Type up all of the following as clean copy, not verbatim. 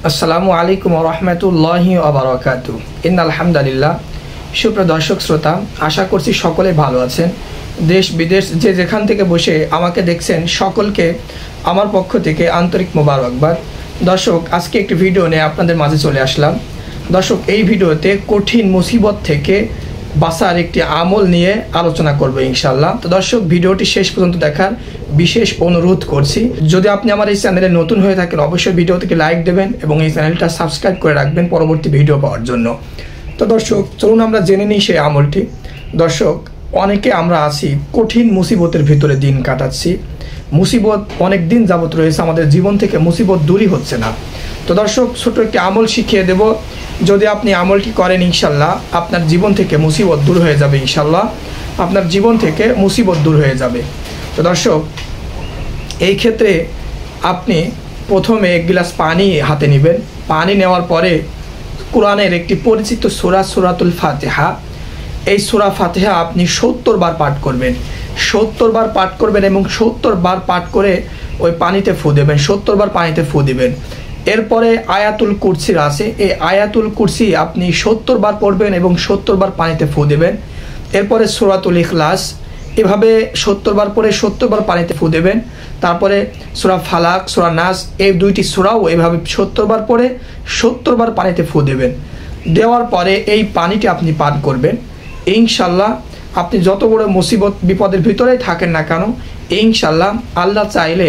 আসসালামু আলাইকুম ওয়া রাহমাতুল্লাহি ওয়া বারাকাতুহু। ইন্নাল হামদুলিল্লাহ। সুপ্রিয় দর্শক শ্রোতা, আশা করছি সকলে ভালো আছেন। দেশ বিদেশ যে যেখান থেকে বসে আমাকে দেখছেন সকলকে আমার পক্ষ থেকে আন্তরিক মোবারকবাদ। দর্শক, আজকে একটি ভিডিও নিয়ে আপনাদের মাঝে চলে আসলাম। দর্শক, এই ভিডিওতে কঠিন মুসিবত থেকে বাঁচার একটি আমল নিয়ে আলোচনা করবো ইনশাল্লাহ। তো দর্শক, ভিডিওটি শেষ পর্যন্ত দেখার বিশেষ অনুরোধ করছি। যদি আপনি আমার এই চ্যানেলে নতুন হয়ে থাকেন, অবশ্যই ভিডিওটিকে লাইক দেবেন এবং এই চ্যানেলটা সাবস্ক্রাইব করে রাখবেন পরবর্তী ভিডিও পাওয়ার জন্য। তো দর্শক, চলুন আমরা জেনে নিই সেই আমলটি। দর্শক, অনেকে আমরা আছি কঠিন মুসিবতের ভিতরে দিন কাটাচ্ছি। মুসিবত অনেক দিন যাবত রয়েছে আমাদের জীবন থেকে, মুসিবত দূরই হচ্ছে না। তো দর্শক, ছোট একটি আমল শিখিয়ে দেব। যদি আপনি আমলটি করেন ইনশাল্লাহ আপনার জীবন থেকে মুসিবত দূর হয়ে যাবে। ইনশাল্লাহ আপনার জীবন থেকে মুসিবত দূর হয়ে যাবে। তো দর্শক, এই ক্ষেত্রে আপনি প্রথমে এক গ্লাস পানি হাতে নেবেন। পানি নেওয়ার পরে কোরআনের একটি পরিচিত সূরা সূরাতুল ফাতিহা, এই সূরা ফাতিহা আপনি 70 বার পাঠ করবেন। 70 বার পাঠ করবেন এবং 70 বার পাঠ করে ওই পানিতে ফু দেবেন। 70 বার পানিতে ফু দিবেন। এরপরে আয়াতুল কুরসি আছে, এই আয়াতুল কুরসি আপনি 70 বার পড়বেন এবং 70 বার পানিতে ফু দেবেন। এরপরে সূরাতুল ইখলাস এভাবে 70 বার পরে 70 বার পানিতে ফু দেবেন। তারপরে সূরা ফালাক, সূরা নাস, এই দুইটি সূরাও এভাবে 70 বার পরে 70 বার পানিতে ফু দেবেন। দেওয়ার পরে এই পানিটি আপনি পান করবেন। ইনশাল্লাহ আপনি যত বড় মুসিবত বিপদের ভিতরেই থাকেন না কেন, ইনশাল্লাহ আল্লাহ চাইলে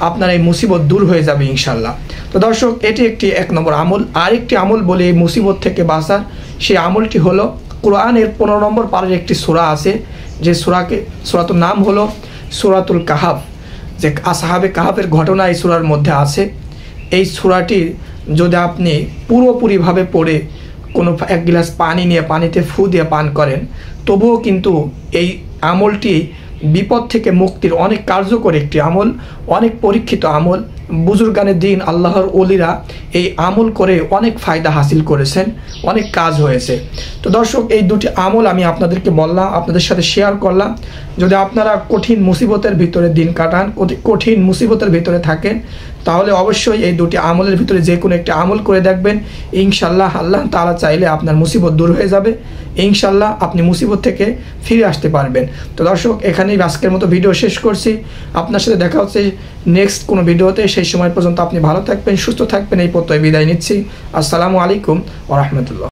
আপনার এই মুসিবত দূর হয়ে যাবে ইনশাল্লাহ। তো দর্শক, এটি একটি 1 নম্বর আমল। আরেকটি আমল বলে এই মুসিবত থেকে বাঁচার, সেই আমলটি হলো কোরআনের 15 নম্বর পারের একটি সূরা আছে, যে সূরাতুর নাম হলো সূরাতুল কাহাফ। যে আসহাবে কাহাফের ঘটনা এই সূরার মধ্যে আছে। এই সূরাটি যদি আপনি পুরোপুরিভাবে পড়ে কোনো এক গ্লাস পানি নিয়ে পানিতে ফু দিয়ে পান করেন, তবুও কিন্তু এই আমলটি বিপদ থেকে মুক্তির অনেক কার্যকর একটি আমল, অনেক পরীক্ষিত আমল। বুজুর্গানের দিন আল্লাহর ওলিরা এই আমল করে অনেক ফায়দা হাসিল করেছেন, অনেক কাজ হয়েছে। তো দর্শক, এই দুটি আমল আমি আপনাদেরকে বললাম, আপনাদের সাথে শেয়ার করলাম। যদি আপনারা কঠিন মুসিবতের ভিতরে দিন কাটান, কঠিন মুসিবতের ভিতরে থাকেন, তাহলে অবশ্যই এই দুটি আমলের ভিতরে যে কোনো একটি আমল করে দেখবেন। ইনশাল্লাহ আল্লাহ তাআলা চাইলে আপনার মুসিবত দূর হয়ে যাবে। ইনশাল্লাহ আপনি মুসিবত থেকে ফিরে আসতে পারবেন। তো দর্শক, এখানেই আজকের মতো ভিডিও শেষ করছি। আপনার সাথে দেখা হচ্ছে নেক্সট কোনো ভিডিওতে। সেই সময় পর্যন্ত আপনি ভালো থাকবেন, সুস্থ থাকবেন, এই প্রত্যয় বিদায় নিচ্ছি। আসসালামু আলাইকুম ওয়া রাহমাতুল্লাহ।